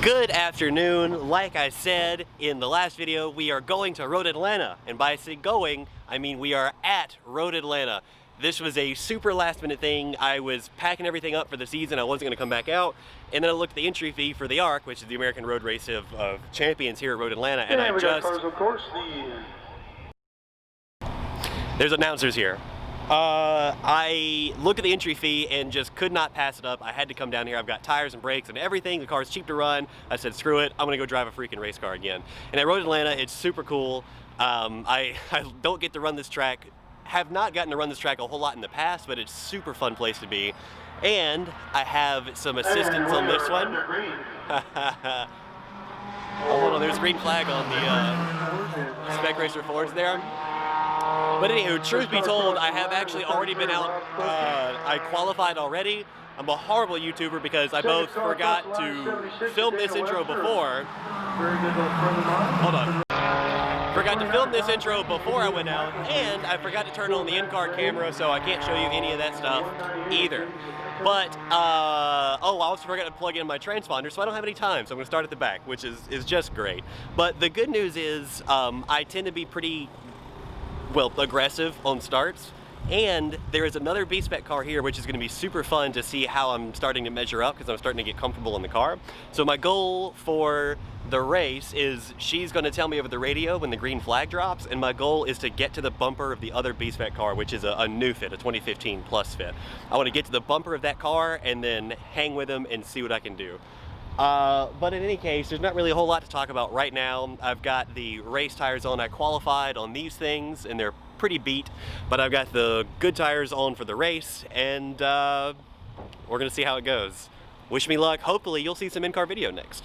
Good afternoon. Like I said in the last video, we are going to Road Atlanta. And by saying going, I mean we are at Road Atlanta. This was a super last minute thing. I was packing everything up for the season. I wasn't going to come back out. And then I looked at the entry fee for the ARC, which is the American Road Race of Champions here at Road Atlanta. And I just... Cars, of course, There's announcers here. I looked at the entry fee and just could not pass it up. I had to come down here. I've got tires and brakes and everything. The car's cheap to run. I said, screw it. I'm going to go drive a freaking race car again. And at Road Atlanta, it's super cool. I don't get to run this track. Have not gotten to run this track a whole lot in the past, but it's a super fun place to be. And I have some assistance on this one. Oh, hold on, there's a green flag on the Spec Racer 4s there. But anywho, truth be told, I have actually already been out. I qualified already. I'm a horrible YouTuber because I both forgot to film this intro before. Hold on. Forgot to film this intro before I went out, and I forgot to turn on the in-car camera, so I can't show you any of that stuff either. But, oh, I also forgot to plug in my transponder, so I don't have any time, so I'm going to start at the back, which is just great. But the good news is, I tend to be pretty, well, aggressive on starts. And there is another B-Spec car here, which is going to be super fun to see how I'm starting to measure up, because I'm starting to get comfortable in the car. So my goal for the race is she's going to tell me over the radio when the green flag drops, and my goal is to get to the bumper of the other B-Spec car, which is a new fit, a 2015 plus fit. I want to get to the bumper of that car and then hang with them and see what I can do. But in any case, there's not really a whole lot to talk about right now. I've got the race tires on. I qualified on these things, and they're pretty beat, but I've got the good tires on for the race, and we're gonna see how it goes. Wish me luck. Hopefully you'll see some in-car video next.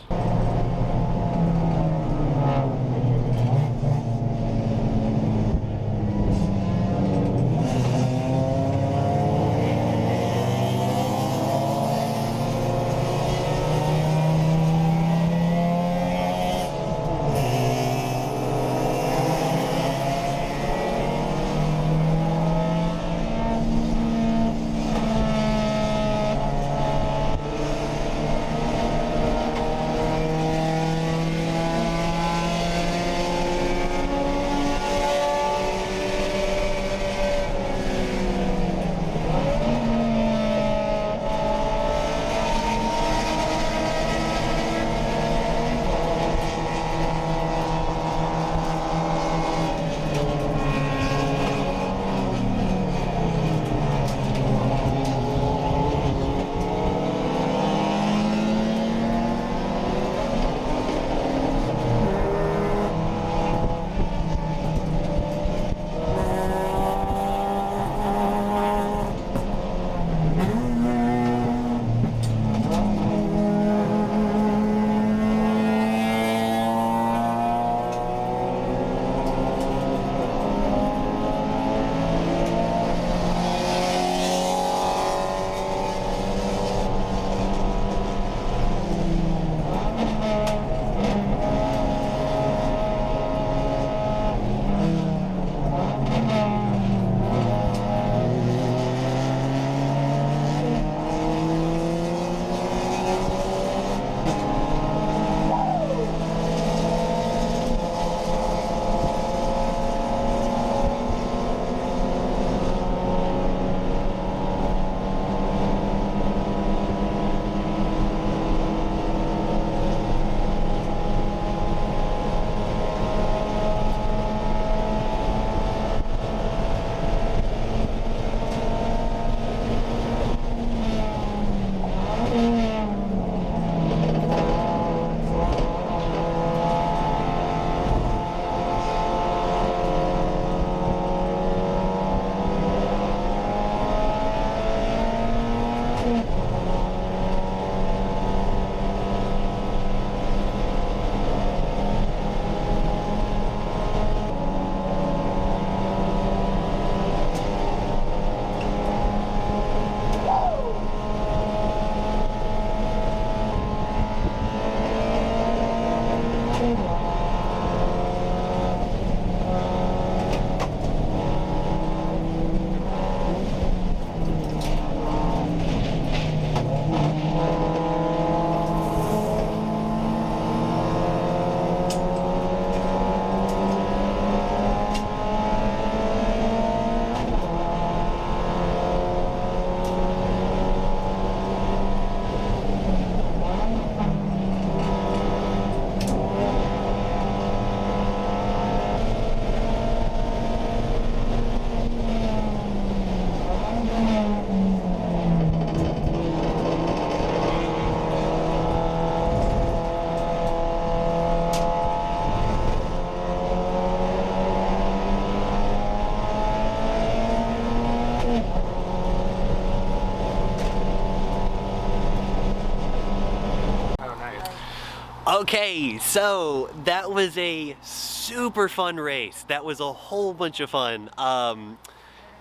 Okay, so that was a super fun race. That was a whole bunch of fun. I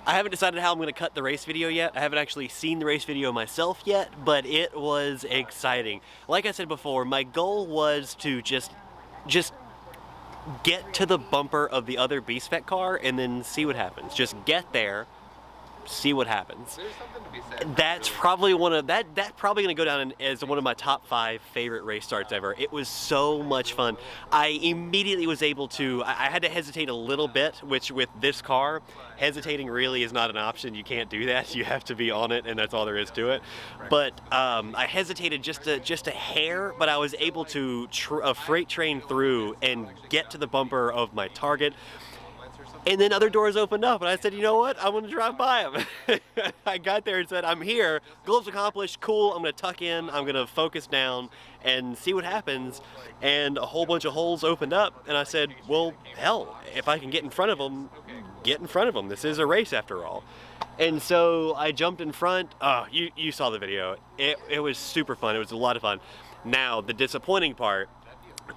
haven't decided how I'm going to cut the race video yet. I haven't actually seen the race video myself yet, but it was exciting. Like I said before, my goal was to just get to the bumper of the other B-Spec car and then see what happens. Just get there, see what happens. There's something to be said. That's probably that's probably gonna go down as one of my top 5 favorite race starts ever. It was so much fun. I immediately was able to, I had to hesitate a little bit, which with this car, hesitating really is not an option. You can't do that. You have to be on it, and that's all there is to it. But I hesitated just a hair, but I was able to freight train through and get to the bumper of my target. And then other doors opened up, and I said, you know what? I'm gonna drive by them. I got there and said, I'm here. Goals accomplished. Cool. I'm gonna tuck in. I'm gonna focus down and see what happens. And a whole bunch of holes opened up, and I said, well, hell, if I can get in front of them, get in front of them. This is a race after all. And so I jumped in front. Oh, you saw the video. It was super fun. It was a lot of fun. Now, the disappointing part,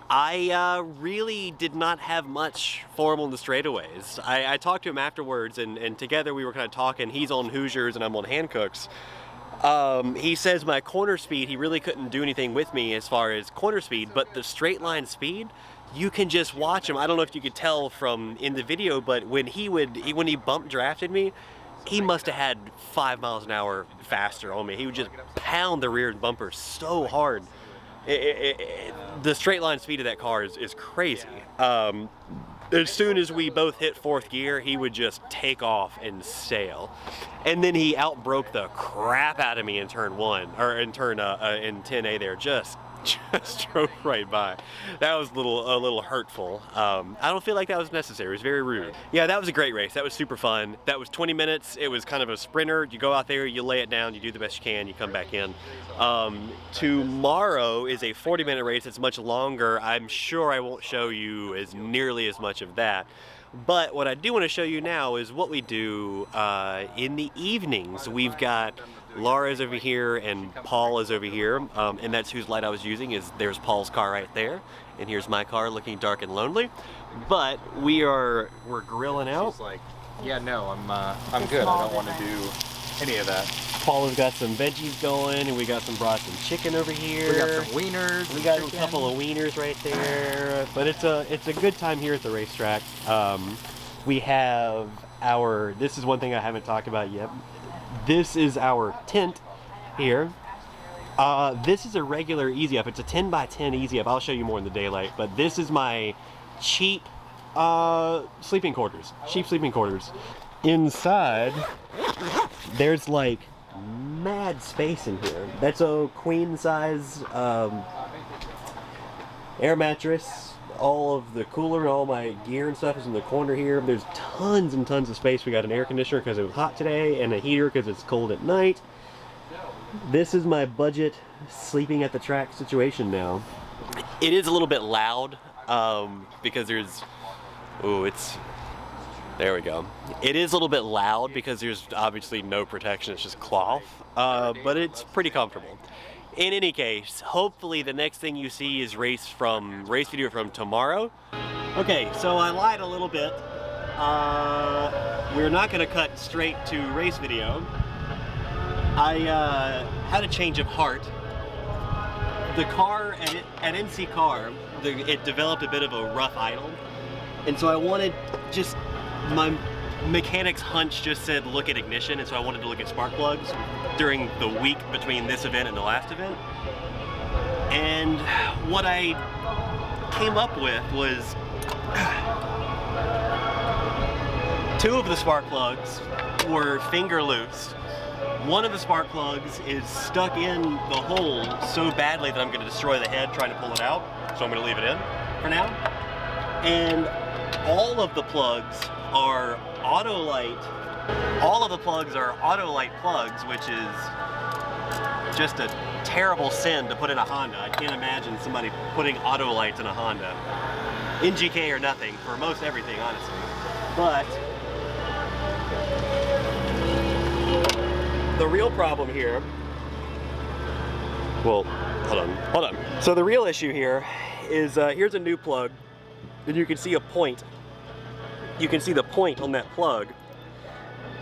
I really did not have much for him on the straightaways. I talked to him afterwards, and together we were kind of talking. He's on Hoosiers and I'm on Hancooks. He says my corner speed, he really couldn't do anything with me as far as corner speed, but the straight line speed, you can just watch him. I don't know if you could tell from in the video, but when he bump drafted me, he must have had 5 miles an hour faster on me. He would just pound the rear bumper so hard. The straight line speed of that car is crazy. As soon as we both hit 4th gear, he would just take off and sail. And then he outbroke the crap out of me in turn 1, or in turn in 10A there, just drove right by. That was a little hurtful. I don't feel like that was necessary. It was very rude. Yeah, that was a great race. That was super fun. That was 20 minutes. It was kind of a sprinter. You go out there, you lay it down, you do the best you can, you come back in. Tomorrow is a 40-minute race. It's much longer. I'm sure I won't show you nearly as much of that. But what I do want to show you now is what we do in the evenings. We've got Laura's over here and Paul is over here, and that's whose light I was using. There's Paul's car right there, and here's my car looking dark and lonely. But we're grilling out. She's like, yeah, no, I'm good. I don't want to do any of that. Paul has got some veggies going, and we got some broth and chicken over here. We got some wieners. We got a couple of wieners right there. But it's a good time here at the racetrack. We have this is one thing I haven't talked about yet. This is our tent here. This is a regular easy up. It's a 10 by 10 easy up. I'll show you more in the daylight, but this is my cheap sleeping quarters. Cheap sleeping quarters. Inside, there's like mad space in here. That's a queen size air mattress. All of the cooler and all my gear and stuff is in the corner here. There's tons and tons of space. We got an air conditioner because it was hot today, and a heater because it's cold at night. This is my budget sleeping at the track situation now. It is a little bit loud because there's, there we go. It is a little bit loud because there's obviously no protection. It's just cloth, but it's pretty comfortable. In any case, hopefully the next thing you see is race video from tomorrow. Okay, so I lied a little bit. We're not going to cut straight to race video. I had a change of heart. The car at NC Car, it developed a bit of a rough idle, and so I wanted my mechanic's hunch just said look at ignition, and so I wanted to look at spark plugs during the week between this event and the last event. And what I came up with was 2 of the spark plugs were finger loosed. One of the spark plugs is stuck in the hole so badly that I'm going to destroy the head trying to pull it out, so I'm going to leave it in for now. And all of the plugs are Autolite. All of the plugs are Autolite plugs, which is just a terrible sin to put in a Honda. I can't imagine somebody putting Autolites in a Honda. NGK or nothing for most everything, honestly. But the real problem here, well, hold on. So the real issue here is here's a new plug, and you can see a point. You can see the point on that plug,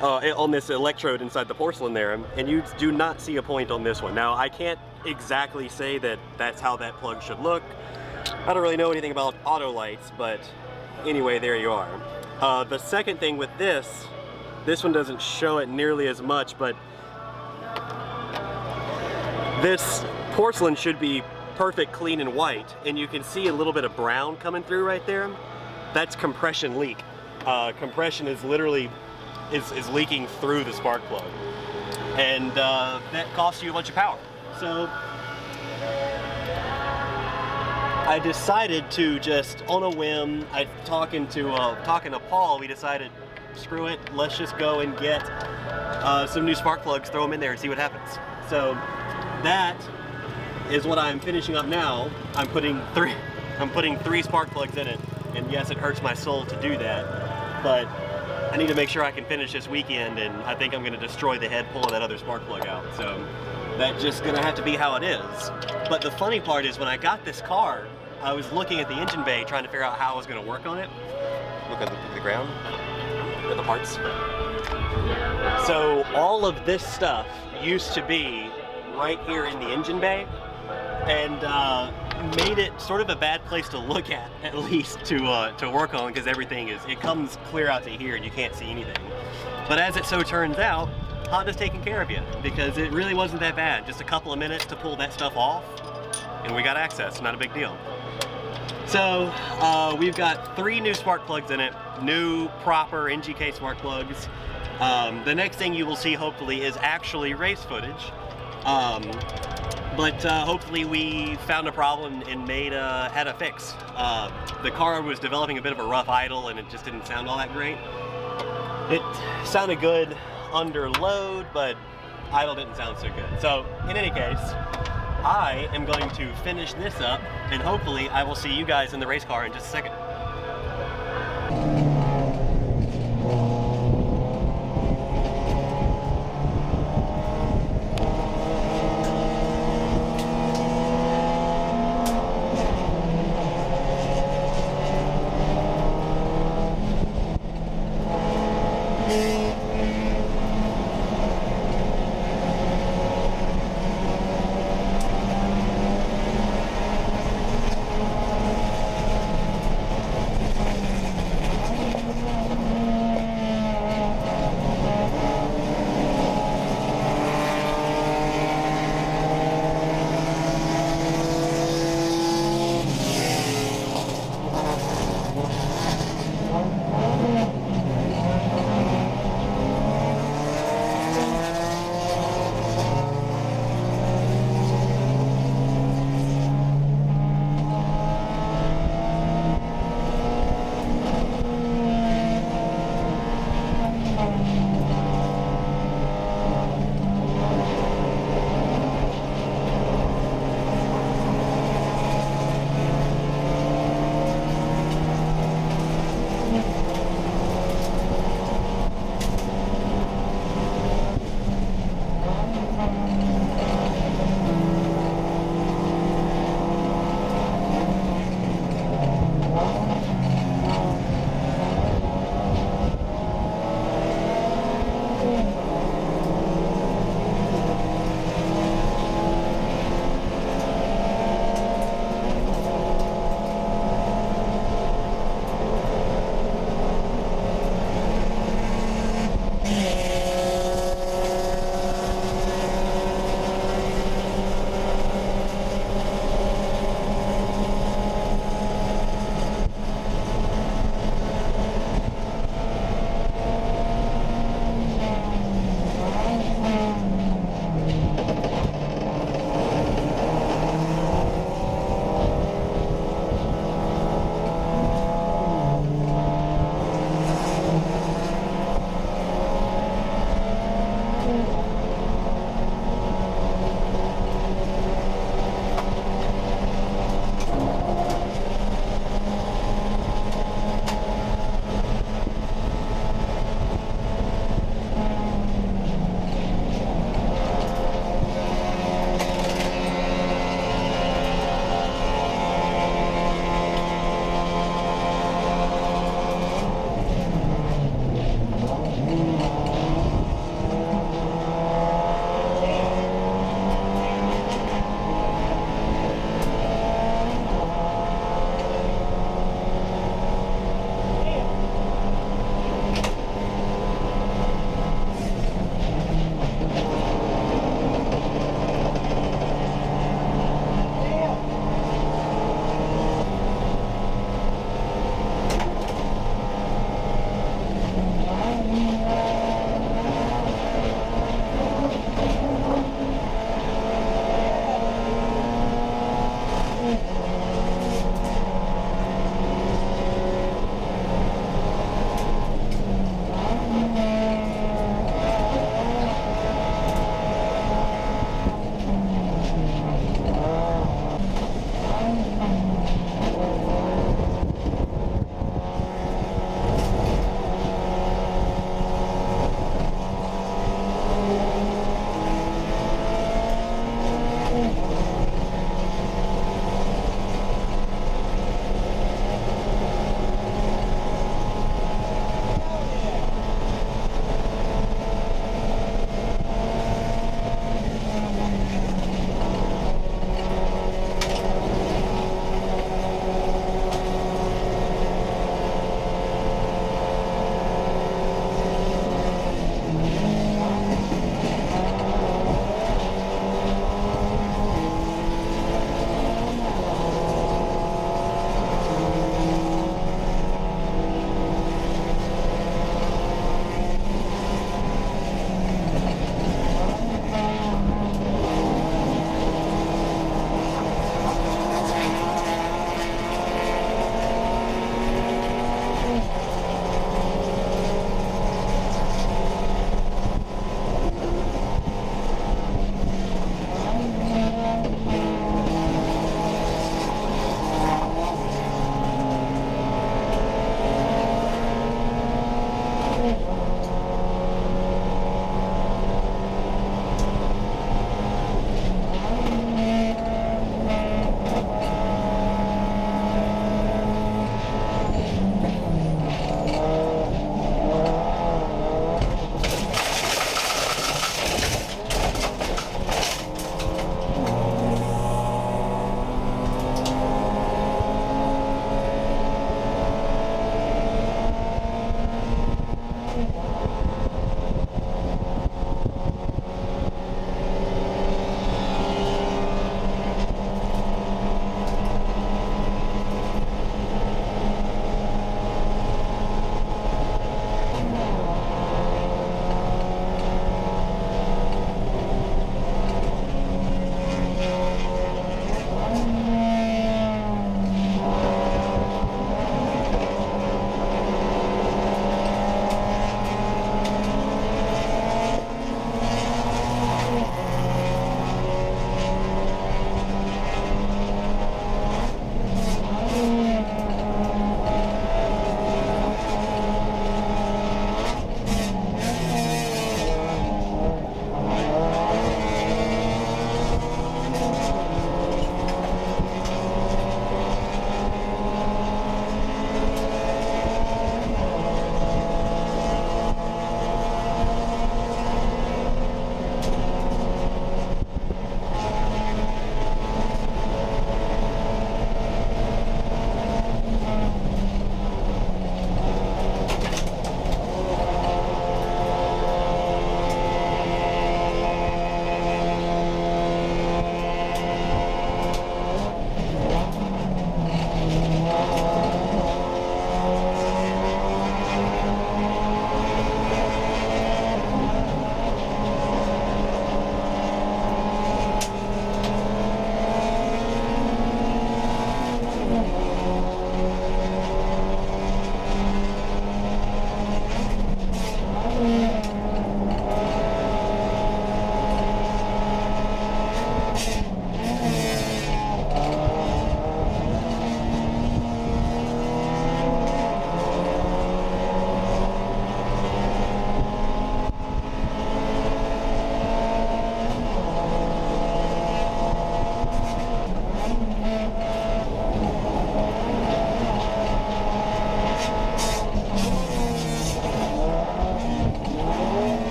on this electrode inside the porcelain there, and you do not see a point on this one. Now, I can't exactly say that that's how that plug should look. I don't really know anything about auto lights, but anyway, there you are. The second thing with this one doesn't show it nearly as much, but this porcelain should be perfect, clean, and white, and you can see a little bit of brown coming through right there. That's compression leak. Compression is literally is leaking through the spark plug, and that costs you a bunch of power. So I decided to just, on a whim, talking to Paul, we decided, screw it, let's just go and get some new spark plugs, throw them in there, and see what happens. So that is what I'm finishing up now. I'm putting three spark plugs in it, and yes, it hurts my soul to do that, but I need to make sure I can finish this weekend, and I think I'm going to destroy the head pulling that other spark plug out. So that's just going to have to be how it is. But the funny part is, when I got this car, I was looking at the engine bay trying to figure out how I was going to work on it. Look at the ground, at the parts. So all of this stuff used to be right here in the engine bay, and made it sort of a bad place to look at least to work on, because everything it comes clear out to here and you can't see anything. But as it so turns out, Honda's taking care of you, because it really wasn't that bad. Just a couple of minutes to pull that stuff off, and we got access. Not a big deal. So we've got 3 new spark plugs in it, new proper NGK spark plugs. The next thing you will see, hopefully, is actually race footage. But hopefully we found a problem and had a fix. The car was developing a bit of a rough idle, and it just didn't sound all that great. It sounded good under load, but idle didn't sound so good. So in any case, I am going to finish this up, and hopefully I will see you guys in the race car in just a second.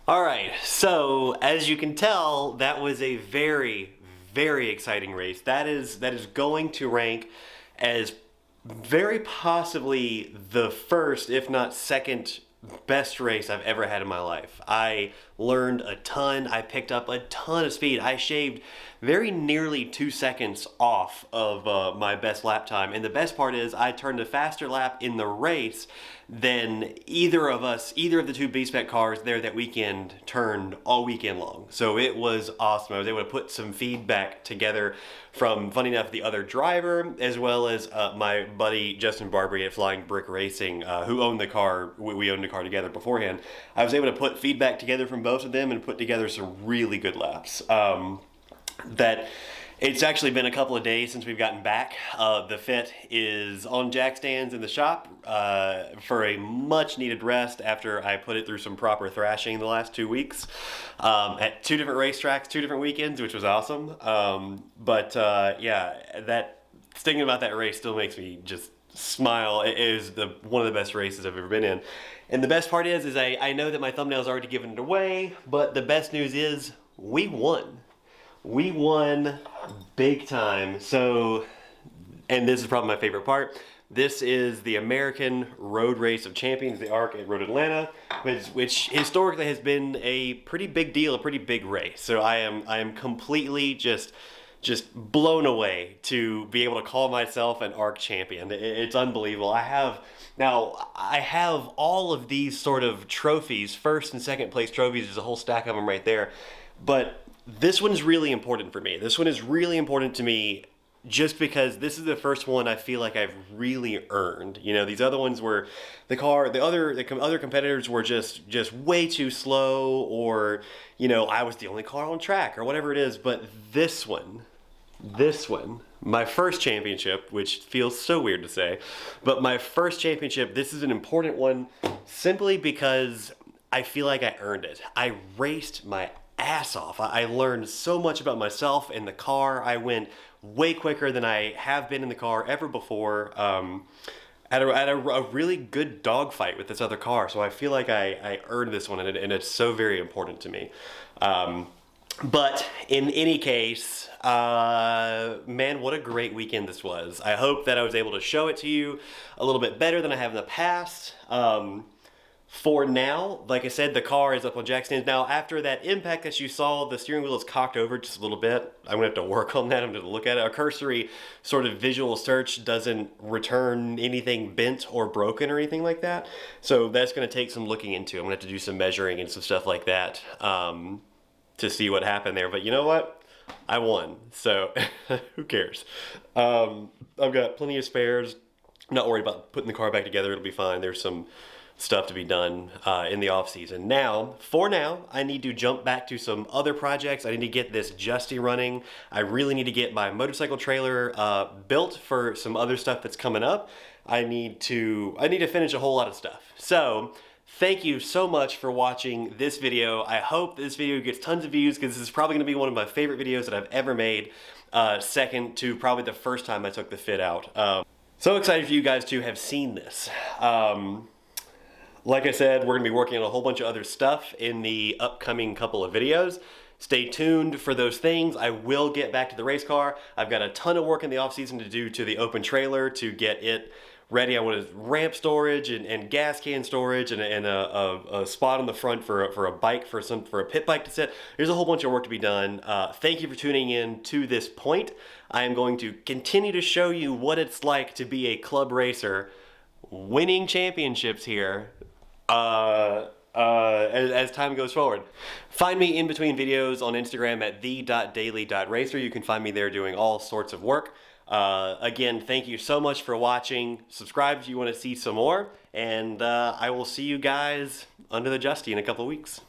All right, so as you can tell, that was a very, very exciting race. That is going to rank as very possibly the first, if not second, best race I've ever had in my life. I learned a ton. I picked up a ton of speed. I shaved very nearly 2 seconds off of my best lap time. And the best part is I turned a faster lap in the race than either of the two B-Spec cars there that weekend turned all weekend long. So it was awesome. I was able to put some feedback together from, funny enough, the other driver, as well as my buddy Justin Barbary at Flying Brick Racing, who owned the car. We owned the car together beforehand. I was able to put feedback together from both of them and put together some really good laps. That it's actually been a couple of days since we've gotten back. The Fit is on jack stands in the shop for a much needed rest after I put it through some proper thrashing the last 2 weeks at 2 different racetracks, 2 different weekends, which was awesome. Yeah, that thinking about that race still makes me just smile. It is one of the best races I've ever been in. And the best part is I know that my thumbnail's already given it away, but the best news is we won. We won big time. So, and this is probably my favorite part. This is the American Road Race of Champions, the ARC at Road Atlanta, which historically has been a pretty big deal, a pretty big race. So I am completely just blown away to be able to call myself an ARC champion. It's unbelievable. I have all of these sort of trophies, first and second place trophies. There's a whole stack of them right there. But this one's really important for me. This one is really important to me just because this is the first one I feel like I've really earned. You know, these other ones were the other competitors were just way too slow, or, you know, I was the only car on track or whatever it is. But this one, my first championship, which feels so weird to say, but my first championship, this is an important one simply because I feel like I earned it. I raced my ass off. I learned so much about myself in the car. I went way quicker than I have been in the car ever before. At a really good dogfight with this other car. So I feel like I earned this one, and it's so very important to me. But in any case, man, what a great weekend this was. I hope that I was able to show it to you a little bit better than I have in the past. For now, like I said, the car is up on jack stands. Now, after that impact that you saw, the steering wheel is cocked over just a little bit. I'm gonna have to work on that. I'm gonna look at it. A cursory sort of visual search doesn't return anything bent or broken or anything like that. So that's gonna take some looking into. I'm gonna have to do some measuring and some stuff like that to see what happened there. But you know what? I won, so who cares? I've got plenty of spares. I'm not worried about putting the car back together. It'll be fine. There's some stuff to be done in the off season. For now, I need to jump back to some other projects. I need to get this Justy running. I really need to get my motorcycle trailer built for some other stuff that's coming up. I need to finish a whole lot of stuff. So thank you so much for watching this video. I hope this video gets tons of views, because this is probably going to be one of my favorite videos that I've ever made, second to probably the first time I took the Fit out. So excited for you guys to have seen this. Like I said, we're going to be working on a whole bunch of other stuff in the upcoming couple of videos. Stay tuned for those things. I will get back to the race car. I've got a ton of work in the off season to do to the open trailer to get it ready. I want ramp storage and gas can storage and a spot on the front for a bike, for a pit bike to sit. There's a whole bunch of work to be done. Thank you for tuning in to this point. I am going to continue to show you what it's like to be a club racer, winning championships here as time goes forward. Find me in between videos on Instagram at The.Daily.Racer. You can find me there doing all sorts of work. Again, thank you so much for watching. Subscribe if you want to see some more, and I will see you guys under the Justy in a couple of weeks.